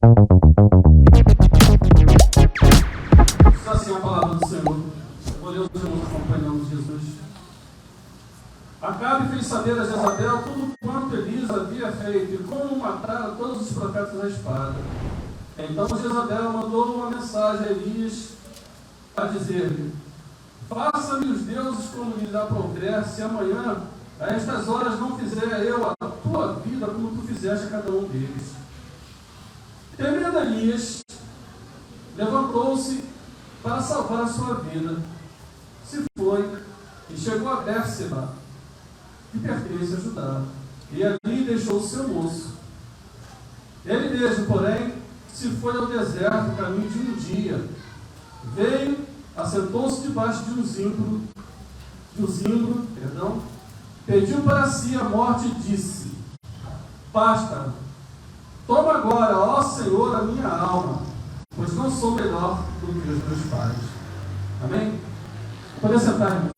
Só assim a palavra do Senhor. Vou ler os irmãos acompanhando Jesus. Acabe fez saber a Jezabel tudo quanto Elias havia feito e como mataram todos os profetas à espada. Então Jezabel mandou uma mensagem a Elias a dizer-lhe: faça-me os deuses como lhe dá prouver, se amanhã a estas horas não fizer eu a tua vida como tu fizeste a cada um deles. Temendo Elias, levantou-se para salvar a sua vida. Se foi e chegou a Bérseba, que pertence a Judá, e ali deixou o seu moço. Ele mesmo, porém, se foi ao deserto, caminho de um dia. Veio, assentou-se debaixo de um zimbro, pediu para si a morte e disse: basta, toma agora, ó Senhor, a minha alma, pois não sou melhor do que os meus pais. Amém? Pode sentar, irmãos.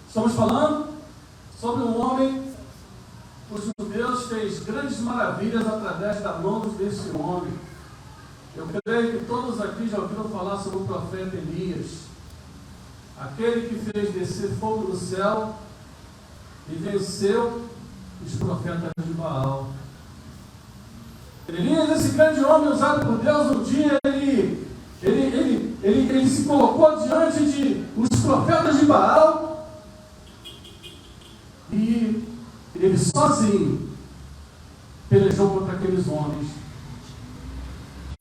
Estamos falando sobre um homem cujo Deus fez grandes maravilhas através da mão desse homem. Eu creio que todos aqui já ouviram falar sobre o profeta Elias, aquele que fez descer fogo do céu e venceu os profetas de Baal. Elias, esse grande homem usado por Deus, um dia ele se colocou diante de os profetas de Baal e ele sozinho pelejou contra aqueles homens.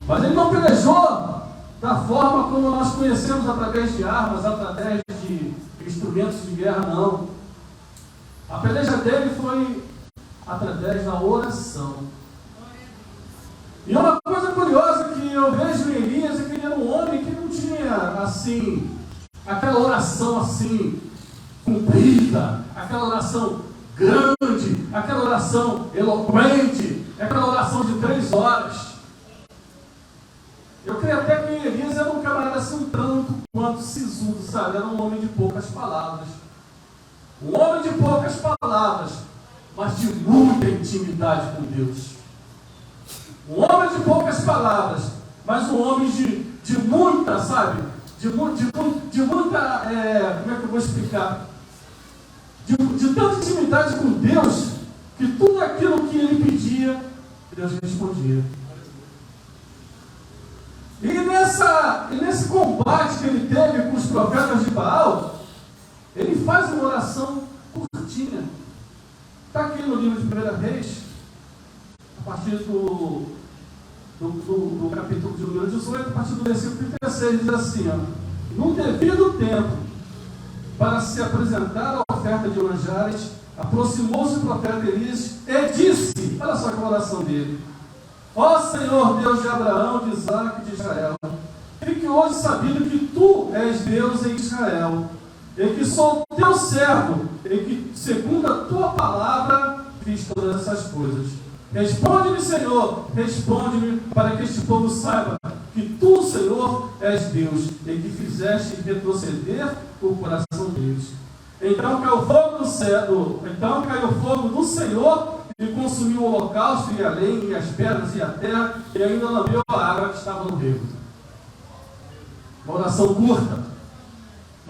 Mas ele não pelejou da forma como nós conhecemos, através de armas, através de instrumentos de guerra, não. A peleja dele foi através da oração. E uma coisa curiosa que eu vejo em Elias é que ele era um homem que não tinha, assim, aquela oração assim, comprida, aquela oração grande, aquela oração eloquente, aquela oração de 3 horas. Eu creio até que Elias era um camarada assim, um tanto quanto sisudo, sabe? Era um homem de poucas palavras. Um homem de poucas palavras, mas de muita intimidade com Deus. Um homem de poucas palavras, mas um homem de muita, sabe? De muita, como é que eu vou explicar? De tanta intimidade com Deus, que tudo aquilo que ele pedia, Deus respondia. E nesse combate que ele teve com os profetas de Baal, ele faz uma oração curtinha. Está aqui no livro de 1 Reis, a partir do capítulo de número 18, a partir do versículo 36, diz assim: num devido tempo, para se apresentar a oferta de manjares, aproximou-se o profeta Elias e disse, olha só que oração dele: ó Senhor Deus de Abraão, de Isaque e de Israel, fique hoje sabido que tu és Deus em Israel, e que sou teu servo, e que segundo a tua palavra fiz todas essas coisas. Responde-me, Senhor, responde-me, para que este povo saiba que tu, Senhor, és Deus, e que fizeste retroceder o coração deles. Então caiu fogo do céu, do Senhor, e consumiu o holocausto, e a lenha, e as pedras, e a terra, e ainda lambeu a água que estava no rio. Uma oração curta,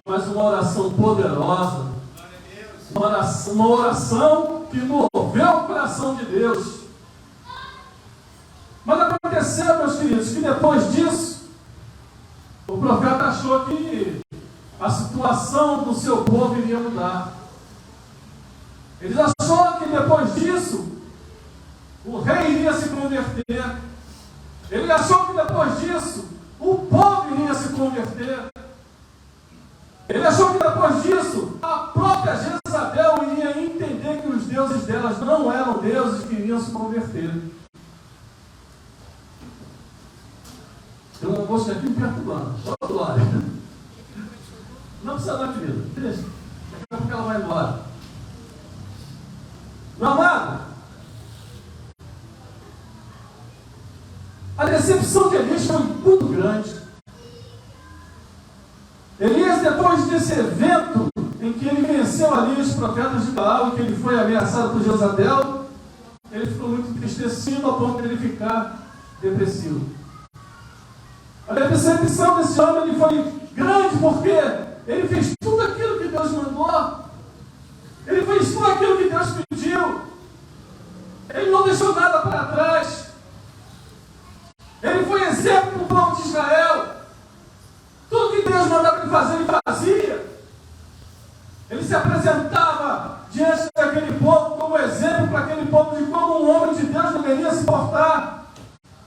mas uma oração poderosa, uma oração que moveu o coração de Deus. Mas aconteceu, meus queridos, que depois disso, o profeta achou que a situação do seu povo iria mudar. Ele achou que depois disso, o rei iria se converter. Ele achou que depois disso, o povo iria se converter. Ele achou que depois disso, a própria Jezabel iria entender que os deuses delas não eram deuses que iriam se converter. Tem uma moça aqui me perturbando. Ô, glória. Não precisa não, querido. Deixa. Daqui a pouco ela vai embora. Meu amado, a decepção de Elias foi muito grande. Elias, depois desse evento, em que ele venceu ali os profetas de Baal, e que ele foi ameaçado por Jezabel, ele ficou muito entristecido ao ponto de ele ficar depressivo. A decepção desse homem foi grande, porque ele fez tudo aquilo que Deus mandou. Ele fez tudo aquilo que Deus pediu. Ele não deixou nada para trás. Ele foi exemplo para o povo de Israel. Tudo que Deus mandava ele fazer, ele fazia. Ele se apresentava diante daquele povo como exemplo para aquele povo de como um homem de Deus deveria se portar.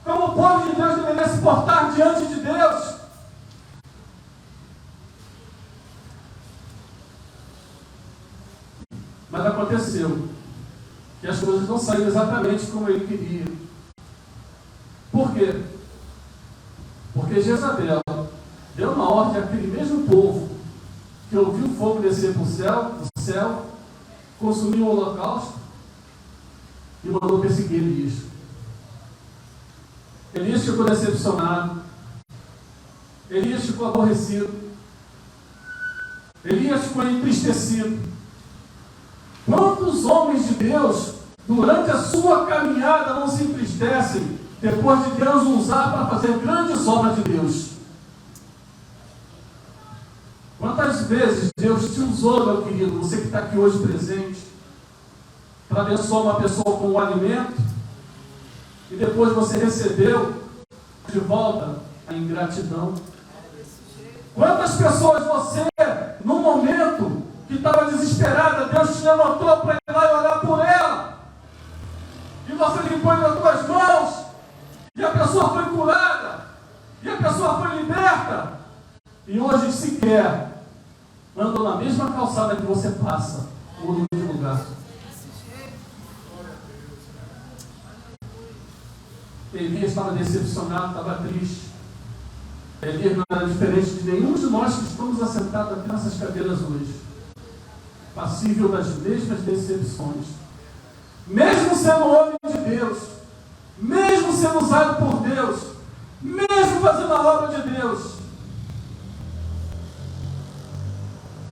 Como o povo de Deus deveria se portar diante de Deus. Mas aconteceu que as coisas não saíram exatamente como ele queria. Por quê? Porque Jezabel deu uma ordem àquele mesmo povo que ouviu o fogo descer do céu, consumiu o holocausto e mandou perseguir Elias. Elias ficou decepcionado. Elias ficou aborrecido. Elias ficou entristecido. Quantos homens de Deus, durante a sua caminhada, não se entristecem depois de Deus usar para fazer grandes obras de Deus? Quantas vezes Deus te usou, meu querido, você que está aqui hoje presente, para abençoar uma pessoa com um alimento, e depois você recebeu de volta a ingratidão? Quantas pessoas você, num momento que estava desesperada, Deus te levantou para ir lá e orar por ela, e você limpou nas suas mãos, e a pessoa foi curada, e a pessoa foi liberta, e hoje sequer andam na mesma calçada que você passa, mudam de lugar. Elias estava decepcionado, estava triste. Elias não era diferente de nenhum de nós que estamos assentados aqui nessas cadeiras hoje, passível das mesmas decepções. Mesmo sendo homem de Deus, mesmo sendo usado por Deus, mesmo fazendo a obra de Deus,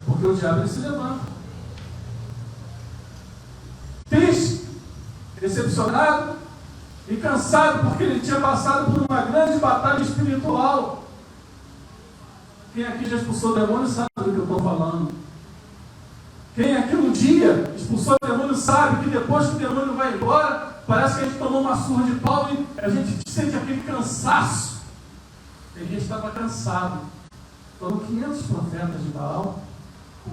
porque o diabo ele se levanta. Triste, decepcionado e cansado, porque ele tinha passado por uma grande batalha espiritual. Quem aqui já expulsou demônio sabe do que eu estou falando. Quem aqui um dia expulsou o demônio sabe que depois que o demônio vai embora, parece que a gente tomou uma surra de pau e a gente sente aquele cansaço. Ele estava cansado. Foram 500 profetas de Baal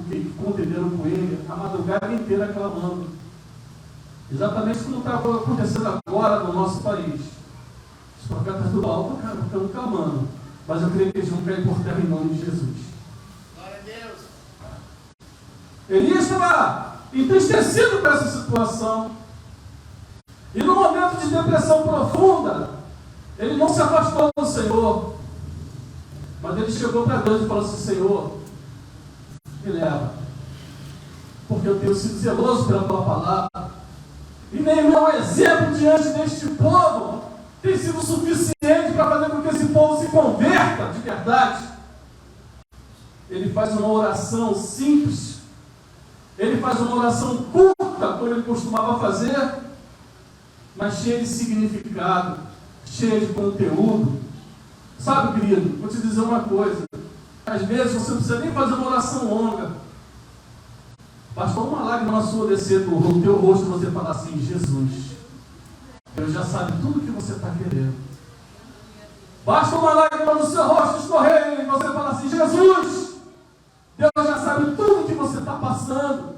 que contenderam com ele a madrugada inteira clamando. Exatamente como está acontecendo agora no nosso país. Os profetas do Baal estão clamando, mas eu creio que eles vão cair por terra em nome de Jesus. Glória a Deus. Elias estava entristecido com essa situação. E no momento de depressão profunda, ele não se afastou do Senhor, mas ele chegou para Deus e falou assim: Senhor, me leva, porque eu tenho sido zeloso pela tua palavra, e nem o meu exemplo diante deste povo tem sido suficiente para fazer com que esse povo se converta de verdade. Ele faz uma oração simples, ele faz uma oração curta, como ele costumava fazer, mas cheia de significado, cheia de conteúdo. Sabe, querido, vou te dizer uma coisa: às vezes você não precisa nem fazer uma oração longa, bastou uma lágrima sua descer no teu rosto e você falar assim: Jesus, Deus já sabe tudo que você está querendo. Basta uma lágrima no seu rosto escorrer e você falar assim: Jesus, Deus já sabe tudo que você está passando.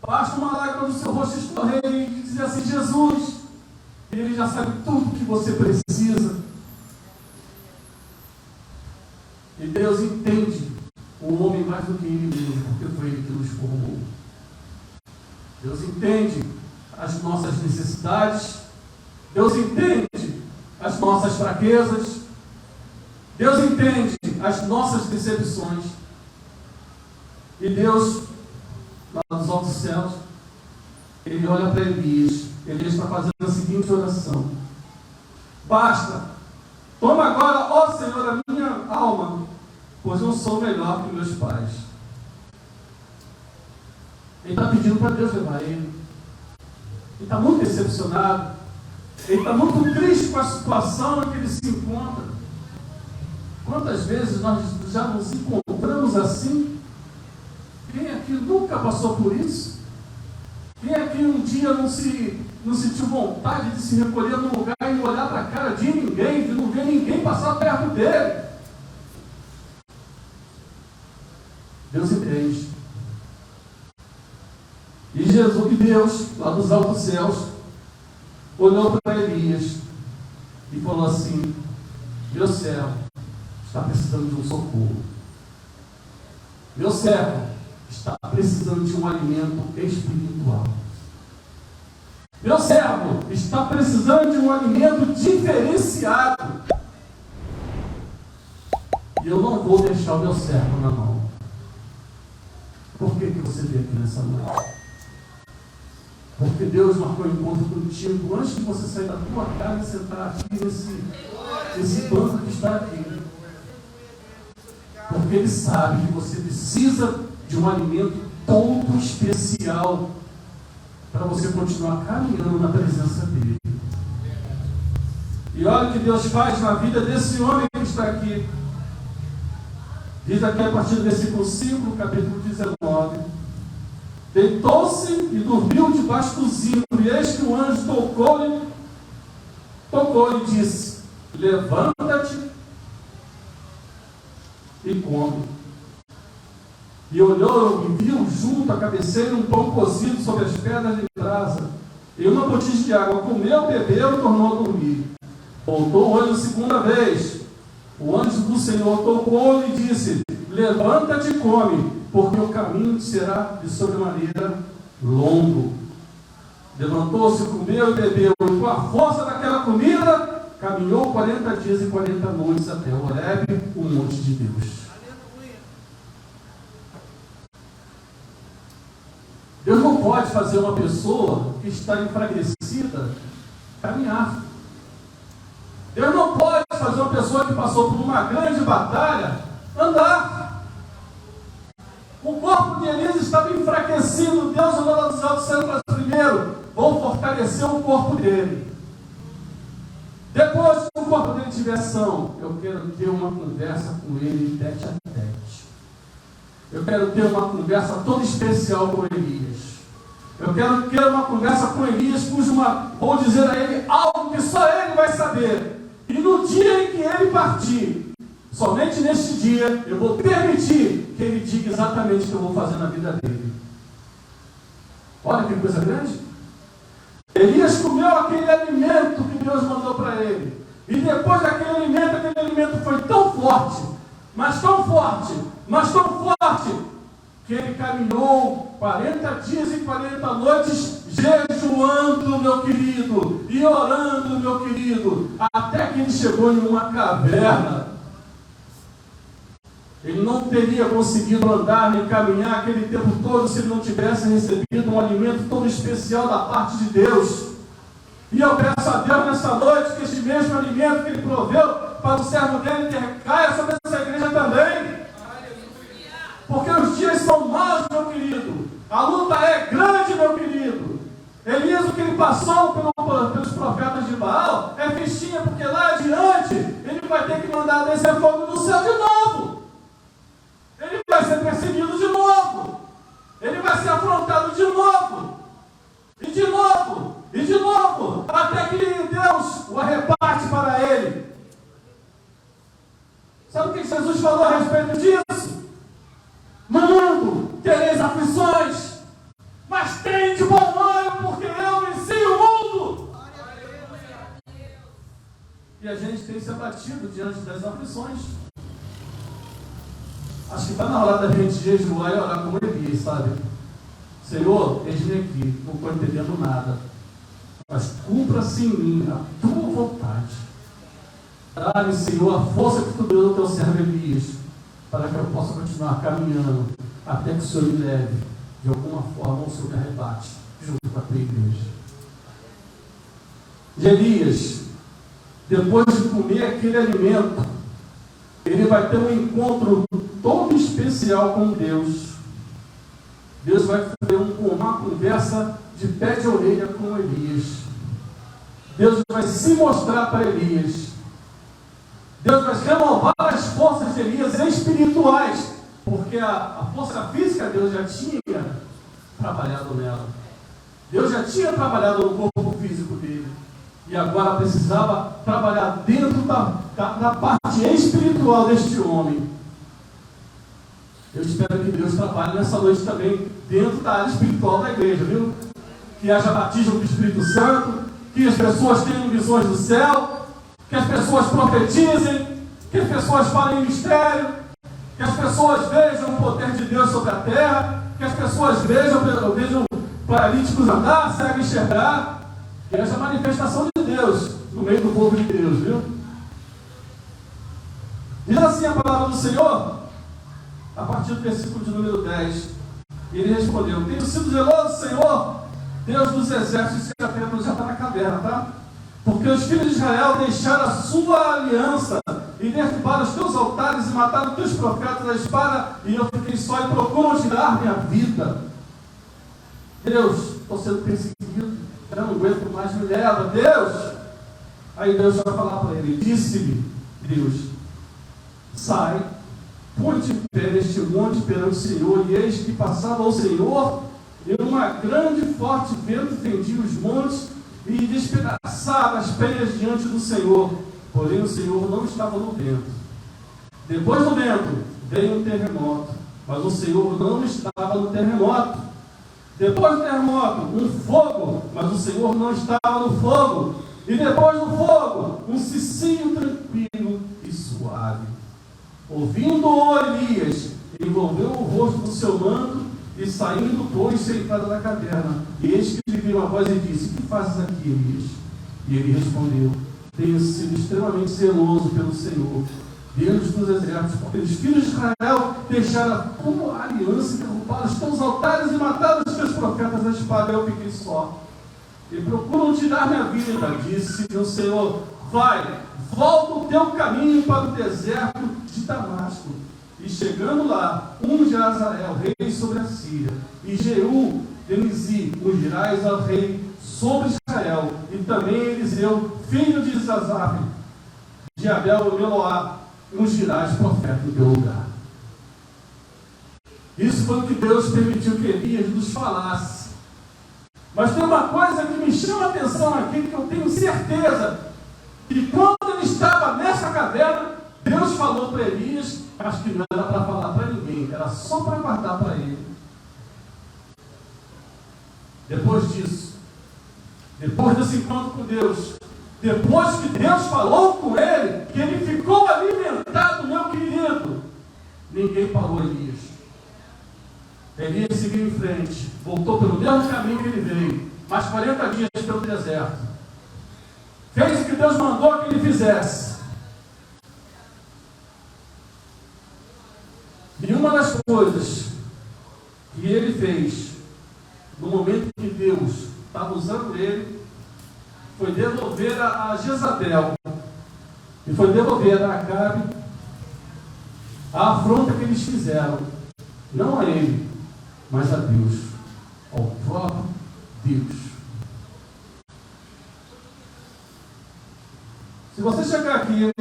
Basta uma lágrima no seu rosto escorrer e dizer assim: Jesus, Ele já sabe tudo que você precisa. E Deus entende o homem mais do que ele mesmo, porque foi ele que nos formou. Deus entende as nossas necessidades, Deus entende as nossas fraquezas, Deus entende as nossas decepções. E Deus, lá nos altos céus, Ele olha para Elias. Elias está fazendo a seguinte oração: basta, toma agora, ó Senhor, a minha alma pois não sou melhor que meus pais. Ele está pedindo para Deus levar ele. Ele está muito decepcionado. Ele está muito triste com a situação em que ele se encontra. Quantas vezes nós já nos encontramos assim? Quem aqui nunca passou por isso? Quem aqui um dia não sentiu vontade de se recolher num lugar e não olhar para a cara de ninguém, de não ver ninguém passar perto dele? Deus entende. E Deus, lá dos altos céus, olhou para Elias e falou assim: meu servo está precisando de um socorro. Meu servo está precisando de um alimento espiritual. Meu servo está precisando de um alimento diferenciado. E eu não vou deixar o meu servo na mão. Por que você veio aqui nessa noite? Porque Deus marcou encontro contigo antes de você sair da tua casa e sentar aqui nesse banco que está aqui. Porque Ele sabe que você precisa de um alimento todo especial para você continuar caminhando na presença dEle. E olha o que Deus faz na vida desse homem que está aqui. Diz aqui a partir do versículo 5, capítulo 19: deitou-se e dormiu debaixo do zimbro, e eis que o anjo tocou-lhe e disse: levanta-te e come. E olhou e viu junto à cabeceira um pão cozido sobre as pedras de brasa e uma botija de água. Comeu, bebeu e tornou a dormir. Voltou o anjo segunda vez. O anjo do Senhor tocou-lhe e disse: levanta-te e come, porque o caminho será de sobremaneira longo. Levantou-se, comeu e bebeu, e com a força daquela comida, caminhou 40 dias e 40 noites até Horebe, o monte de Deus. Deus não pode fazer uma pessoa que está enfraquecida caminhar. Deus não pode fazer uma pessoa que passou por uma grande batalha andar. O corpo de Elias estava enfraquecido. Deus olhou lá dos altos céus primeiro: vou fortalecer o corpo dele. Depois que o corpo dele tiver ação, eu quero ter uma conversa com ele tete a tete. Eu quero ter uma conversa toda especial com Elias. Eu quero ter uma conversa com Elias, vou dizer a ele algo que só ele vai saber. E no dia em que ele partir, somente neste dia, eu vou permitir que ele diga exatamente o que eu vou fazer na vida dele. Olha que coisa grande. Elias comeu aquele alimento que Deus mandou para ele. E depois daquele alimento foi tão forte, mas tão forte, que ele caminhou 40 dias e 40 noites jejuando, meu querido, e orando, meu querido, até que ele chegou em uma caverna. Ele não teria conseguido andar nem caminhar aquele tempo todo se ele não tivesse recebido um alimento todo especial da parte de Deus. E eu peço a Deus nessa noite que este mesmo alimento que Ele proveu para o servo dele recaia sobre essa igreja também. Porque os dias são maus, meu querido. A luta é grande, meu querido. Elias, o que ele passou pelos profetas de Baal é fichinha, porque lá adiante ele vai ter que mandar descer fogo do céu de novo. Ele vai ser perseguido de novo. Ele vai ser afrontado de novo. E de novo. E de novo. Até que Deus o arrebate para ele. Sabe o que Jesus falou a respeito disso? Mundo, tereis aflições, mas tem de bom ânimo, porque eu venci o mundo. E a gente tem se abatido diante das aflições. Acho que está na hora da gente jejuar e orar como Elias, sabe? Senhor, eis-me aqui, não estou entendendo nada, mas cumpra-se em mim a tua vontade. Dá-me, Senhor, a força que tu deu ao teu servo Elias, para que eu possa continuar caminhando, até que o Senhor me leve, de alguma forma, o Senhor me arrebate, junto com a tua igreja. E Elias, depois de comer aquele alimento, ele vai ter um encontro todo especial com Deus. Deus vai fazer uma conversa de pé de orelha com Elias. Deus vai se mostrar para Elias. Deus vai renovar as forças de Elias espirituais, porque a força física Deus já tinha trabalhado nela. Deus já tinha trabalhado no corpo físico dele. E agora precisava trabalhar dentro da parte espiritual deste homem. Eu espero que Deus trabalhe nessa noite também dentro da área espiritual da igreja, viu? Que haja batismo do Espírito Santo, que as pessoas tenham visões do céu, que as pessoas profetizem, que as pessoas falem em mistério, que as pessoas vejam o poder de Deus sobre a terra, que as pessoas vejam paralíticos andar, cegos enxergar, que haja manifestação de Deus no meio do povo de Deus, viu? Diz assim a palavra do Senhor, a partir do versículo de número 10. Ele respondeu: tenho sido zeloso, Senhor, Deus dos exércitos, que a Pedro já está na caverna, tá? Porque os filhos de Israel deixaram a sua aliança e derrubaram os teus altares e mataram os teus profetas à espada, e eu fiquei só e procuram tirar minha vida. Deus, estou sendo perseguido, eu não aguento mais, me leva, Deus. Aí Deus vai falar para ele, disse-lhe Deus: sai, põe-te em pé neste monte perante o Senhor. E eis que passava o Senhor, e uma grande e forte vento fendia os montes e despedaçava as penhas diante do Senhor. Porém o Senhor não estava no vento. Depois do vento veio um terremoto, mas o Senhor não estava no terremoto. Depois do terremoto, um fogo, mas o Senhor não estava no fogo. E depois do fogo, um cicio tranquilo e suave. Ouvindo-o, Elias envolveu o rosto no seu manto e saindo, pôs-se em entrada da caverna. E eis que lhe veio a voz e disse: que fazes aqui, Elias? E ele respondeu: tenho sido extremamente zeloso pelo Senhor, Deus dos exércitos, porque os filhos de Israel deixaram a tua aliança e derrubaram os teus altares e mataram os teus profetas à espada. Eu fiquei só. E procuram tirar minha vida. Disse o Senhor: vai, volta o teu caminho para o deserto de Damasco. E chegando lá, unge Azael, rei sobre a Síria, e Jeú de Nisi, ungirás ao rei sobre Israel, e também Eliseu, filho de Zazaf, de Abel Meloá, ungirás profeta no teu lugar. Isso foi o que Deus permitiu que Elias nos falasse. Mas tem uma coisa que me chama a atenção aqui, que eu tenho certeza, que quando ele estava nessa caverna, Deus falou para Elias, acho que não era para falar para ninguém, era só para guardar para ele. Depois disso, depois desse encontro com Deus, depois que Deus falou com ele, que ele ficou alimentado, meu querido, ninguém parou Elias. Elias seguiu em frente, voltou pelo mesmo caminho que ele veio, mais 40 dias pelo deserto. Fez o que Deus mandou que ele fizesse. E uma das coisas que ele fez, no momento que Deus estava usando ele, foi devolver a Jezabel, e foi devolver a Acabe a afronta que eles fizeram, não a ele, mas a Deus, ao próprio Deus. Se você chegar aqui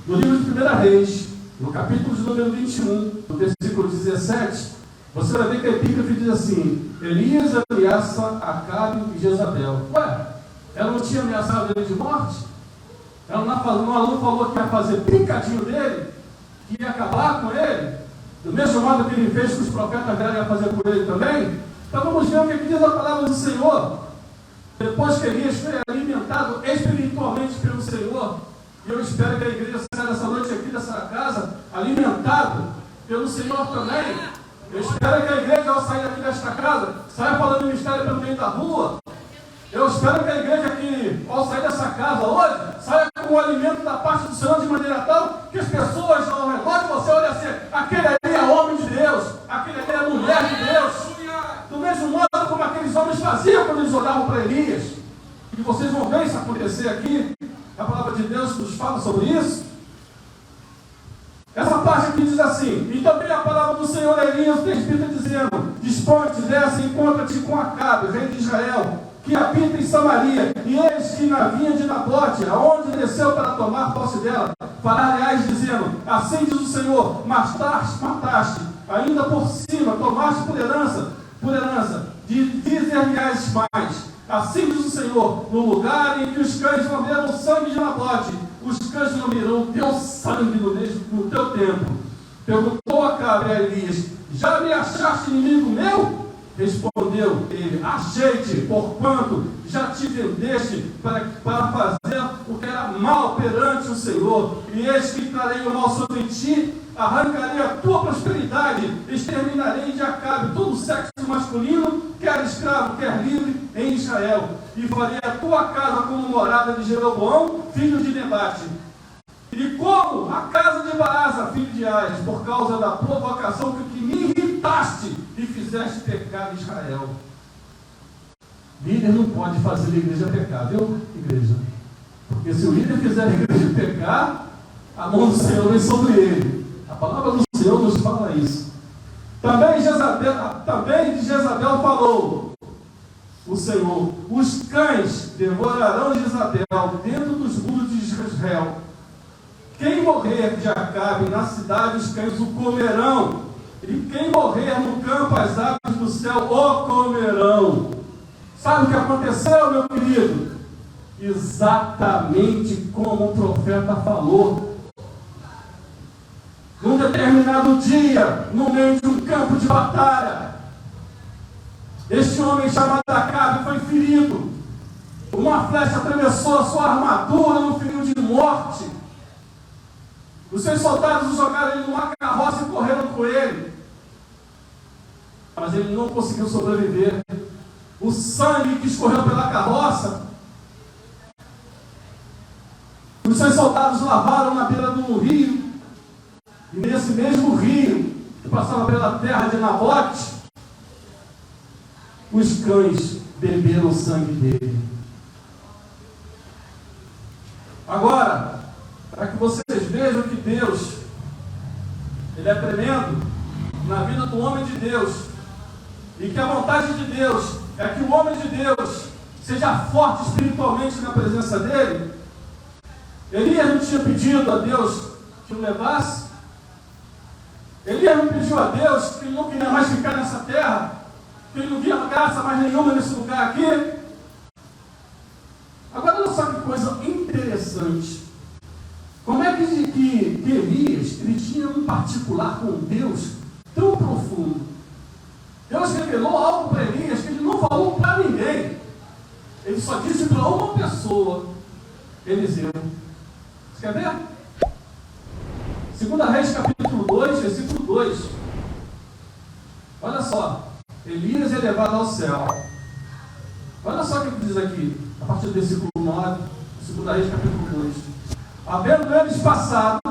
no livro de 1 Reis, no capítulo de número 21, no versículo 17, você vai ver que a epígrafe diz assim: Elias ameaça Acabe e Jezabel. Ué, ela não tinha ameaçado ele de morte? Ela não falou que ia fazer picadinho dele, que ia acabar com ele, do mesmo modo que ele fez com os profetas dela, ia fazer com ele também? Então vamos ver o que diz a palavra do Senhor. Depois que Elias foi alimentado espiritualmente pelo Senhor, e eu espero que a igreja saia dessa noite aqui dessa casa alimentado pelo Senhor também. Eu espero que a igreja, ao sair aqui desta casa, saia falando de mistério pelo meio da rua. Eu espero que a igreja aqui, ao sair dessa casa hoje, saia com o alimento da parte do Senhor de maneira tal que as pessoas ao redor de você olhem assim: aquele ali é homem de Deus, aquele ali é mulher de Deus. Do mesmo modo como aqueles homens faziam quando eles olhavam para Elias. E vocês vão ver isso acontecer aqui. A palavra de Deus nos fala sobre isso. Elias o tesbita, dizendo: dispõe-te, desce e encontra-te com Acabe, rei de Israel, que habita em Samaria, e eis que na vinha de Nabote, aonde desceu para tomar posse dela, falar-lhe-ás, dizendo: assim diz o Senhor, mataste, ainda por cima, tomaste por herança, dizer-lhe-ás mais: assim diz o Senhor, no lugar em que os cães lamberam o sangue de Nabote, os cães lamberão o teu sangue no teu tempo. Perguntou Acabe a Elias: já me achaste inimigo meu? Respondeu ele: achei-te, porquanto já te vendeste para fazer o que era mal perante o Senhor. E eis que trarei o mal sobre ti, arrancarei a tua prosperidade, exterminarei de Acabe todo o sexo masculino, quer escravo, quer livre, em Israel. E farei a tua casa como morada de Jeroboão, filho de Nebate. E como a casa de Baasa, filho de Aes, por causa da provocação que me irritaste e fizeste pecar Israel. Líder não pode fazer a igreja pecar, viu, igreja? Porque se o líder fizer a igreja pecar, a mão do Senhor vem sobre ele. A palavra do Senhor nos fala isso. Também de Jezabel falou o Senhor: os cães devorarão Jezabel dentro dos muros de Israel. Quem morrer de Acabe na cidade, os cães o comerão. E quem morrer no campo, as aves do céu o comerão. Sabe o que aconteceu, meu querido? Exatamente como o profeta falou. Num determinado dia, no meio de um campo de batalha, este homem chamado Acabe foi ferido. Uma flecha atravessou a sua armadura, no feriu de morte. Os seus soldados o jogaram ele numa carroça e correram com ele. Mas ele não conseguiu sobreviver. O sangue que escorreu pela carroça, os seus soldados lavaram na beira do rio. E nesse mesmo rio, que passava pela terra de Nabote, os cães beberam o sangue dele. Agora, para que vocês vejam que Deus, Ele é tremendo na vida do homem de Deus, e que a vontade de Deus é que o homem de Deus seja forte espiritualmente na presença dele. Elias não tinha pedido a Deus que o levasse. Elias não pediu a Deus que ele não queria mais ficar nessa terra, que ele não via graça mais nenhuma nesse lugar aqui. Agora olha só que coisa interessante. Como é que Elias ele tinha um particular com Deus tão profundo? Deus revelou algo para Elias que ele não falou para ninguém. Ele só disse para uma pessoa: Eliseu. Você quer ver? 2 Reis capítulo 2, versículo 2. Olha só. Elias é levado ao céu. Olha só o que diz aqui, a partir do versículo 9, 2 Reis capítulo 2. Havendo eles passado,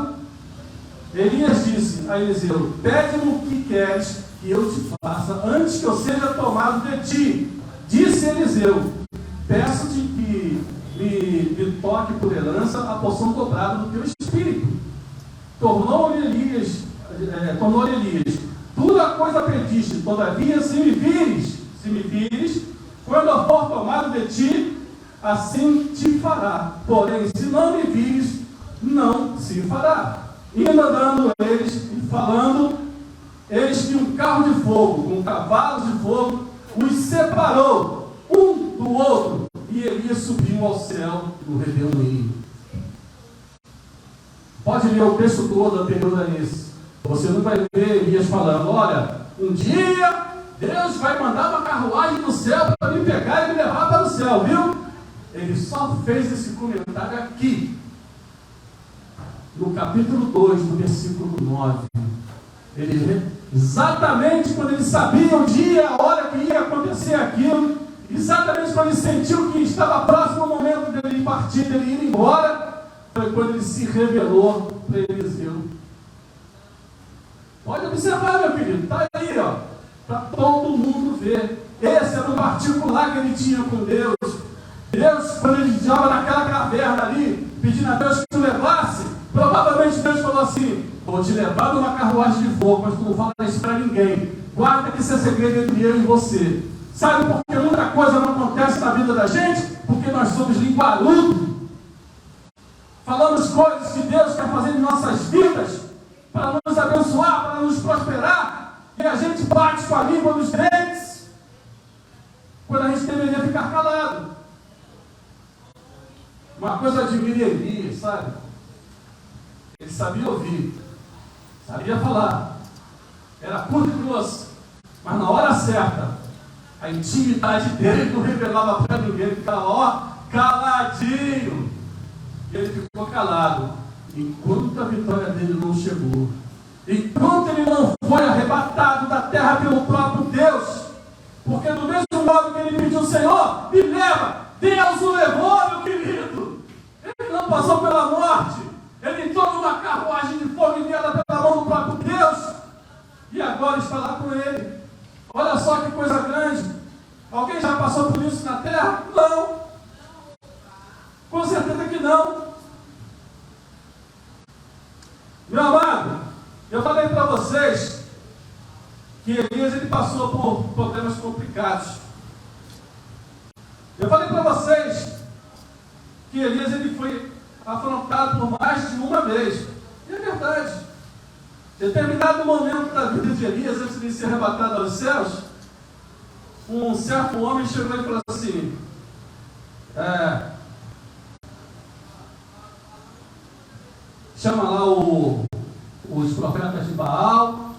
Elias disse a Eliseu: pede-me o que queres que eu te faça, antes que eu seja tomado de ti. Disse Eliseu: peço-te que me toque por herança a porção dobrada do teu espírito. Tornou-lhe Elias: tudo a coisa pediste, todavia se me vires, quando eu for tomado de ti, assim te fará. Porém, se não me vires, não se fará. E andando eles e falando, eis que um carro de fogo, com cavalos de fogo, os separou um do outro, e Elias subiu ao céu no redemoinho. Pode ler o texto todo anterior a esse. Você não vai ver Elias falando: olha, um dia Deus vai mandar uma carruagem do céu para me pegar e me levar para o céu, viu? Ele só fez esse comentário aqui, no capítulo 2, no versículo 9. Ele, exatamente quando ele sabia o dia, a hora que ia acontecer aquilo, exatamente quando ele sentiu que estava próximo ao momento dele partir, dele ir embora, foi quando ele se revelou para Eliseu. Pode observar, meu querido, está aí, ó, para todo mundo ver. Esse era o particular que ele tinha com Deus. Deus, quando ele estava naquela caverna ali, pedindo a Deus que o levasse, provavelmente Deus falou assim: vou te levar numa carruagem de fogo, mas tu não fala isso para ninguém. Guarda que isso é segredo entre eu e você. Sabe por que muita coisa não acontece na vida da gente? Porque nós somos linguarudos. Falamos coisas que Deus quer fazer em nossas vidas, para nos abençoar, para nos prosperar, e a gente bate com a língua nos dentes, quando a gente deveria ficar calado. Uma coisa eu admiro Elias, sabe? Ele sabia ouvir, sabia falar, era curto e grosso, mas na hora certa, a intimidade dele não revelava para ninguém, ele ficava caladinho, e ele ficou calado, enquanto a vitória dele não chegou, enquanto ele não foi arrebatado da terra pelo próprio Deus, porque do mesmo modo que ele pediu, Senhor, me leva, Deus o levou, meu querido. Ele não passou pela morte, ele entrou numa carruagem de fogo enviada pela mão do próprio Deus, e agora está lá com ele. Olha só que coisa grande. Alguém já passou por isso na terra? Não. Com certeza que não. Meu amado, eu falei para vocês que Elias ele passou por problemas complicados. Eu falei para vocês que Elias ele foi afrontado por mais de uma vez. E é verdade. Em determinado momento da vida de Elias, antes de ser arrebatado aos céus, um certo homem chegou e falou assim: chama lá os profetas de Baal,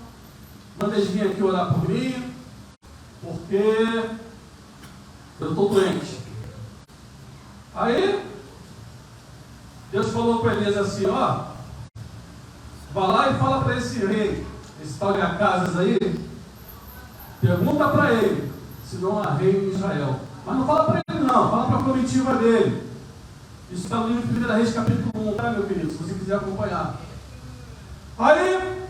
manda eles virem aqui orar por mim, porque eu estou doente. Aí Deus falou com Elias assim: ó, vai lá e fala para esse rei, esse tal de Acasias aí, pergunta para ele se não há rei em Israel. Mas não fala para ele não, fala para a comitiva dele. Isso está no livro de 1 Reis, capítulo 1, tá, meu querido? Se você quiser acompanhar. Aí,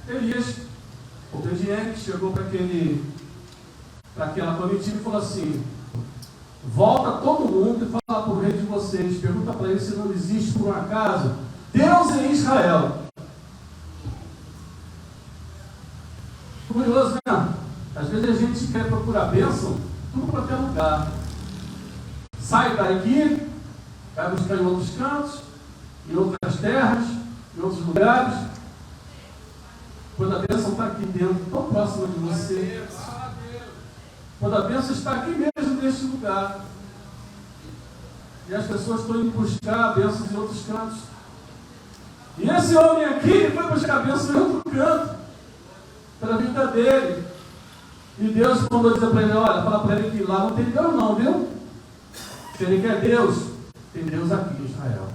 Elias, obediente, chegou para aquela comitiva e falou assim: volta todo mundo e fala para o rei de vocês, pergunta para ele se não existe por um acaso Deus em Israel. Curioso, né? Às vezes a gente quer procurar bênção tudo para qualquer lugar. Sai daqui, vai buscar em outros cantos, em outras terras, em outros lugares, quando a bênção está aqui dentro, tão próxima de você. Quando a bênção está aqui mesmo neste lugar. E as pessoas estão indo buscar bênçãos em outros cantos. E esse homem aqui foi buscar bênção em outro canto, para a vida dele. E Deus mandou dizer para ele: olha, fala para ele que lá não tem Deus não, viu? Se ele quer Deus, tem Deus aqui em Israel.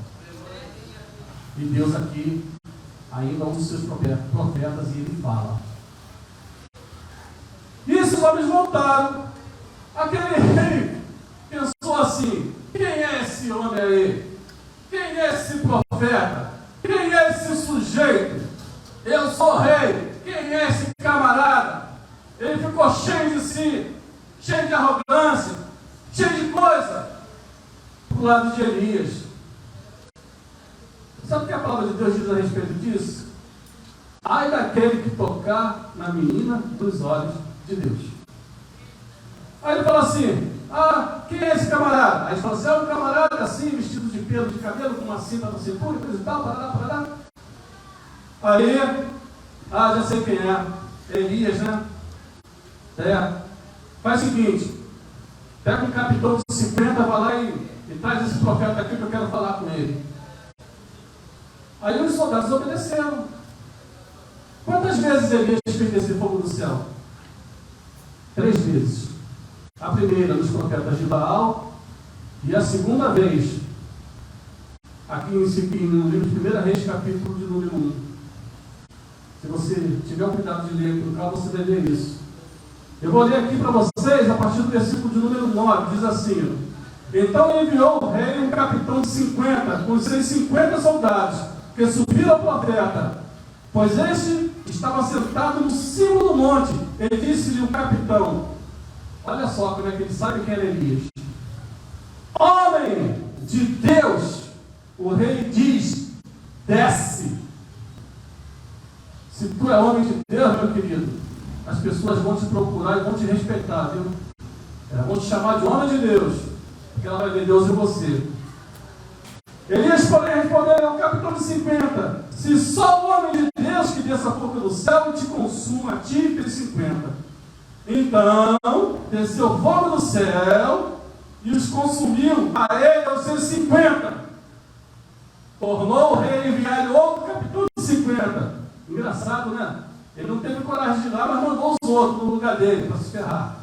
E Deus aqui ainda um dos seus profetas, e ele fala. E esses homens voltaram. Aquele rei pensou assim: quem é esse homem aí? Quem é esse profeta? Quem é esse sujeito? Eu sou rei. Quem é esse camarada? Ele ficou cheio de si, cheio de arrogância, cheio de coisa, pro lado de Elias. Sabe o que a palavra de Deus diz a respeito disso? Ai daquele que tocar na menina dos olhos de Deus. Aí ele fala assim: quem é esse camarada? Aí ele fala assim: é um camarada assim, vestido de pelo de cabelo, com uma cinta na cintura, coisa e tal, parará. Aí, já sei quem é. Elias, né? Faz o seguinte: pega um capitão de 50, vai lá e traz esse profeta aqui que eu quero falar com ele. Aí os soldados obedeceram. Quantas vezes Elias fez descer fogo do céu? 3 vezes. A primeira nos profetas de Baal, e a segunda vez aqui no livro de 1 Reis, capítulo de número 1. Se você tiver o cuidado de ler por cá, você vai ver isso. Eu vou ler aqui para vocês a partir do versículo de número 9. Diz assim: então enviou o rei um capitão de 50 com seus 50 soldados, que subiram ao profeta, pois este estava sentado no cimo do monte. Ele disse-lhe o capitão: olha só como é que ele sabe quem era Elias. Homem de Deus, o rei diz: desce. Se tu é homem de Deus, meu querido, as pessoas vão te procurar e vão te respeitar, viu? Elas vão te chamar de homem de Deus, porque ela vai ver Deus em você. Elias, porém, respondeu ao capitão de 50: se só o homem de Deus que desça fogo do céu e te consuma, a ti e pelos 50. Então, desceu fogo do céu e os consumiu, a ele e aos seus 50. Tornou o rei enviar outro capitão de 50. Engraçado, né? Ele não teve coragem de ir lá, mas mandou os outros no lugar dele para se ferrar.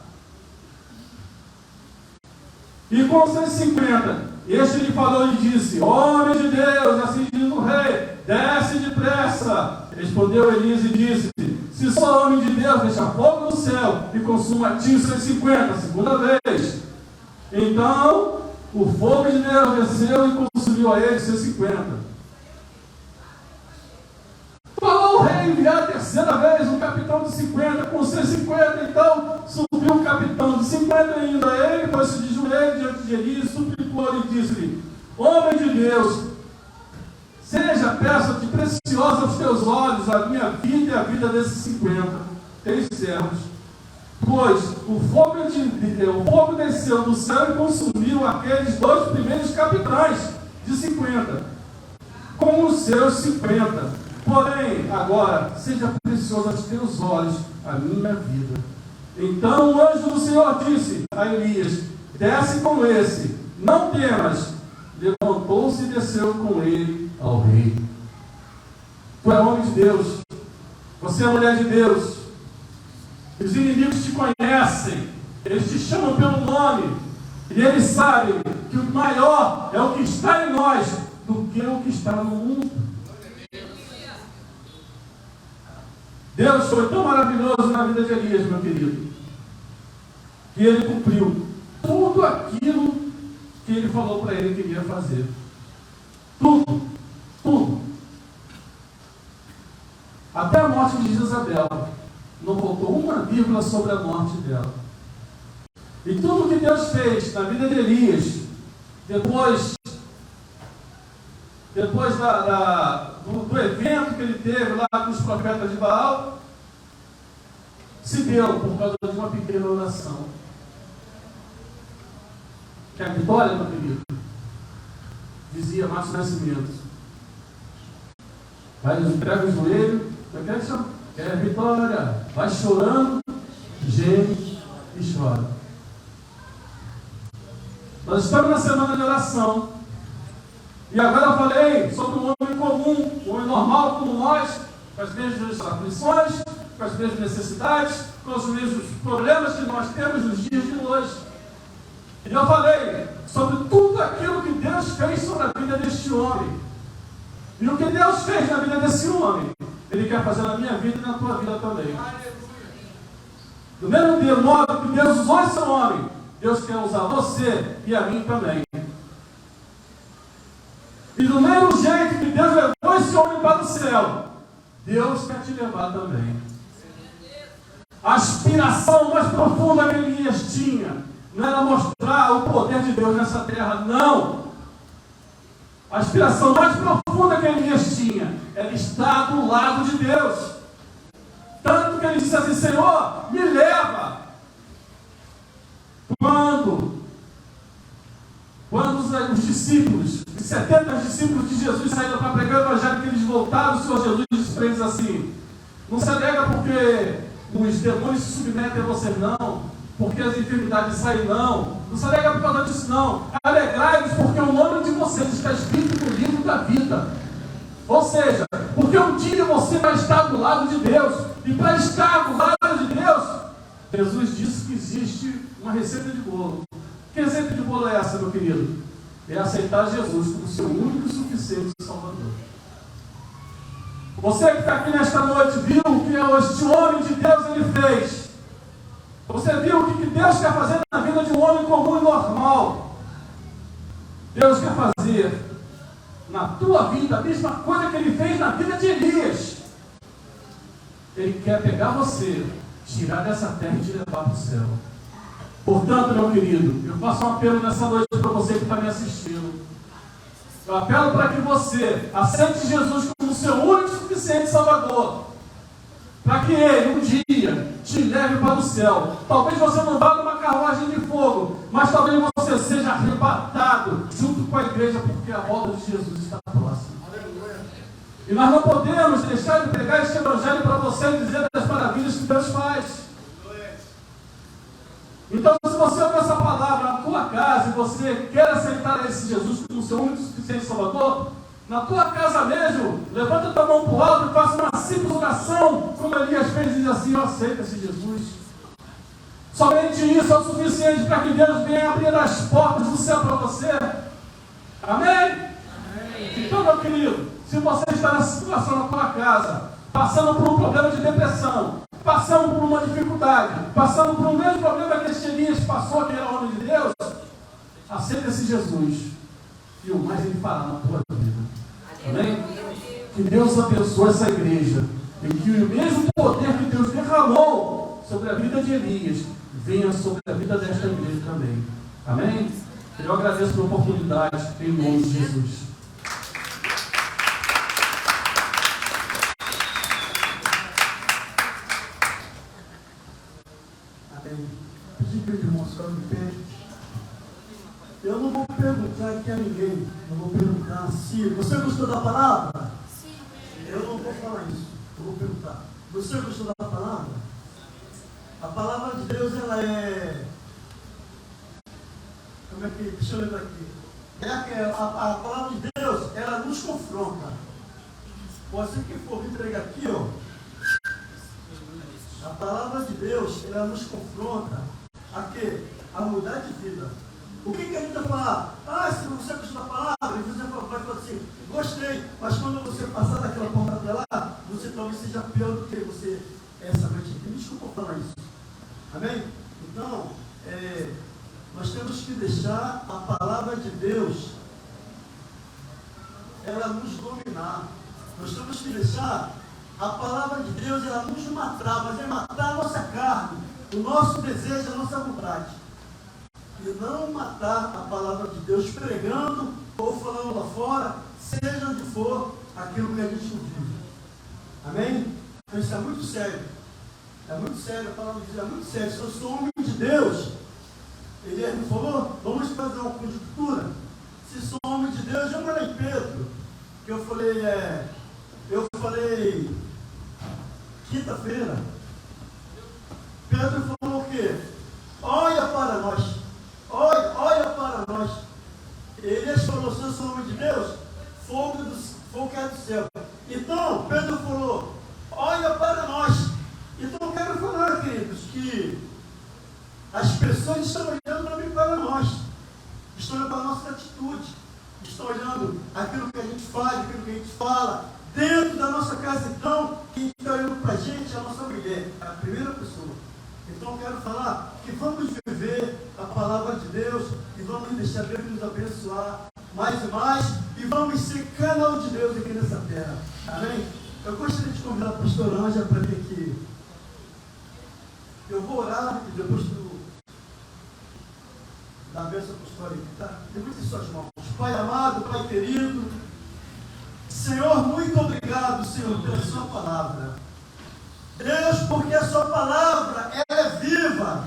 E com os seus 50, este lhe falou e disse: homem de Deus, assim diz o rei, desce depressa. Respondeu Elias e disse: se só homem de Deus, deixa fogo no céu e consuma a ti os seus 50, segunda vez. Então o fogo de Deus desceu e consumiu a ele os seus 50. Falou o rei enviar a terceira vez um capitão de 50 com seus 50. Então subiu o capitão de 50 indo a ele, pôs-se de joelho diante de Elias, suplicou-lhe e disse-lhe: homem de Deus, seja peça-te preciosa aos teus olhos a minha vida e a vida desses 50 teus servos. Pois o fogo desceu do céu e consumiu aqueles 2 primeiros capitães de 50, com os seus 50. Porém, agora, seja precioso aos teus olhos a minha vida. Então o anjo do Senhor disse a Elias: desce com esse, não temas. Levantou-se e desceu com ele ao rei. Tu é homem de Deus, você é mulher de Deus. Os inimigos te conhecem, eles te chamam pelo nome, e eles sabem que o maior é o que está em nós do que o que está no mundo. Deus foi tão maravilhoso na vida de Elias, meu querido, que ele cumpriu tudo aquilo que ele falou para ele que iria fazer. Tudo, tudo. Até a morte de Jezabel, não faltou uma vírgula sobre a morte dela. E tudo que Deus fez na vida de Elias, depois do evento que ele teve lá com os profetas de Baal, se deu por causa de uma pequena oração. Quer vitória, meu querido? Dizia Márcio Nascimento. Vai, entrega o joelho, quer vitória, vai chorando, geme e chora. Nós estamos na semana de oração. E agora eu falei sobre um homem comum, um homem normal como nós, com as mesmas aflições, com as mesmas necessidades, com os mesmos problemas que nós temos nos dias de hoje. E eu falei sobre tudo aquilo que Deus fez sobre a vida deste homem. E o que Deus fez na vida desse homem, Ele quer fazer na minha vida e na tua vida também. Do mesmo modo que Deus usou esse homem, Deus quer usar você e a mim também. E do mesmo jeito que Deus levou esse homem para o céu, Deus quer te levar também. A aspiração mais profunda que Elias tinha não era mostrar o poder de Deus nessa terra, não. A aspiração mais profunda que Elias tinha era estar do lado de Deus. Tanto que ele disse assim: Senhor, me leva. Quando os discípulos, os 70 discípulos de Jesus saíram para pregar o evangelho, que eles voltaram, o Senhor Jesus disse para eles assim: não se alegra porque os demônios se submetem a vocês, não, porque as enfermidades saem, não se alegra por causa disso, não. Alegrai-vos porque o nome de vocês está escrito no livro da vida. Ou seja, porque um dia você vai estar do lado de Deus, e para estar do lado de Deus, Jesus disse que existe uma receita de bolo. Que receita de bolo é essa, meu querido? É aceitar Jesus como seu único e suficiente Salvador. Você que está aqui nesta noite viu o que este homem de Deus ele fez. Você viu o que Deus quer fazer na vida de um homem comum e normal. Deus quer fazer na tua vida a mesma coisa que Ele fez na vida de Elias. Ele quer pegar você, tirar dessa terra e te levar para o céu. Portanto, meu querido, eu faço um apelo nessa noite para você que está me assistindo. Eu apelo para que você aceite Jesus como seu único e suficiente Salvador. para que Ele um dia te leve para o céu. Talvez você não vá numa carruagem de fogo, mas talvez você seja arrebatado junto com a igreja, porque a volta de Jesus está próxima. E nós não podemos deixar de pregar este evangelho para você e dizer das maravilhas que Deus faz. Então, se você ouve essa palavra na tua casa e você quer aceitar esse Jesus como seu único e suficiente Salvador, na tua casa mesmo, levanta a tua mão para o alto e faça uma simples oração, como Elias fez, e diz assim: eu aceito esse Jesus. Somente isso é o suficiente para que Deus venha abrir as portas do céu para você. Amém? Então, meu querido, se você está nessa situação na tua casa, passando por um problema de depressão, passando por uma dificuldade, passando por o mesmo problema que este Elias passou, que era o homem de Deus, aceita esse Jesus e o mais Ele fará na tua vida. Amém? Que Deus abençoe essa igreja e que o mesmo poder que Deus derramou sobre a vida de Elias venha sobre a vida desta igreja também. Amém? Eu agradeço pela oportunidade em nome de Jesus. Pedir para o irmão só de pé. Eu não vou perguntar aqui a ninguém. Eu vou perguntar se você gostou da palavra? Sim. Eu não vou falar isso. Eu vou perguntar. Você gostou da palavra? A palavra de Deus, ela é... Como é que... Deixa eu lembrar aqui. A palavra de Deus, ela nos confronta. Você que for vir pregar aqui, ó. A palavra de Deus, ela nos confronta a quê? A mudar de vida. O que a gente vai falar? Se você gostou da palavra, você vai falar assim: gostei, mas quando você passar daquela porta para lá, você talvez seja pior do que você é essa noite aqui. Desculpa falar isso. Amém? Então, nós temos que deixar a palavra de Deus ela nos dominar. Nós temos que deixar a palavra de Deus, ela nos matar, mas é matar a nossa carne, o nosso desejo, a nossa vontade. E não matar a palavra de Deus pregando ou falando lá fora, seja onde for, aquilo que a gente vive. Amém? Então isso é muito sério. É muito sério, a palavra de Deus é muito sério. Se eu sou homem de Deus, ele me falou, vamos fazer uma conjuntura. Se sou homem de Deus, eu falei Pedro, que eu falei quinta-feira. Pedro falou o quê? Olha para nós. Olha para nós. Elias falou: se eu sou homem de Deus, fogo que é do céu. Então, Pedro falou: olha para nós. Então, eu quero falar, queridos, que as pessoas estão olhando também para nós. Estão olhando para a nossa atitude. Estão olhando aquilo que a gente faz, aquilo que a gente fala. Dentro da nossa casa, então, quem está olhando para a gente é a nossa mulher, é a primeira pessoa. Então, eu quero falar que vamos viver a palavra de Deus e vamos deixar Deus nos abençoar mais e mais e vamos ser canal de Deus aqui nessa terra. Amém? Eu gostaria de convidar a pastora Ângela para vir aqui. Eu vou orar e depois da bênção apostólica, tá? Depois de suas mãos. Pai amado, Pai querido, Senhor, muito obrigado, Senhor, pela sua palavra. Deus, porque a sua palavra ela é viva.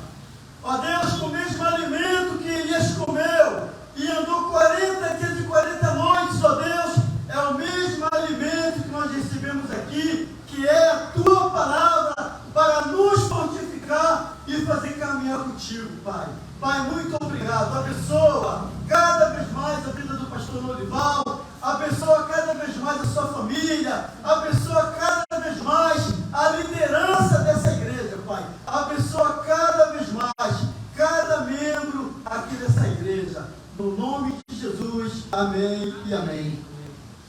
Ó Deus, com o mesmo alimento que Elias comeu e andou 40 dias e 40 noites, ó Deus, é o mesmo alimento que nós recebemos aqui, que é a tua palavra para nos fortificar e fazer caminhar contigo, Pai. Pai, muito obrigado. Abençoa cada vez mais a vida do pastor Norival, abençoa cada vez mais a sua família, abençoa cada vez mais a liderança dessa igreja, Pai. Abençoa cada vez mais cada membro aqui dessa igreja. No nome de Jesus, amém e amém.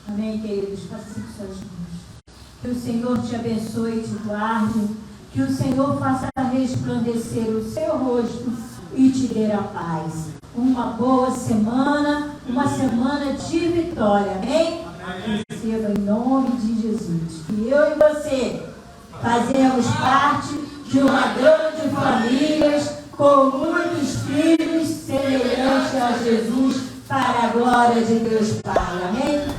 Amém, queridos. Faça assim com suas mãos. Que o Senhor te abençoe e te guarde. Que o Senhor faça resplandecer o seu rosto e te dê a paz. Uma boa semana, uma semana de vitória. Amém? Receba em nome de Jesus. Que eu e você fazemos parte de uma grande família com muitos filhos semelhantes a Jesus para a glória de Deus Pai. Amém?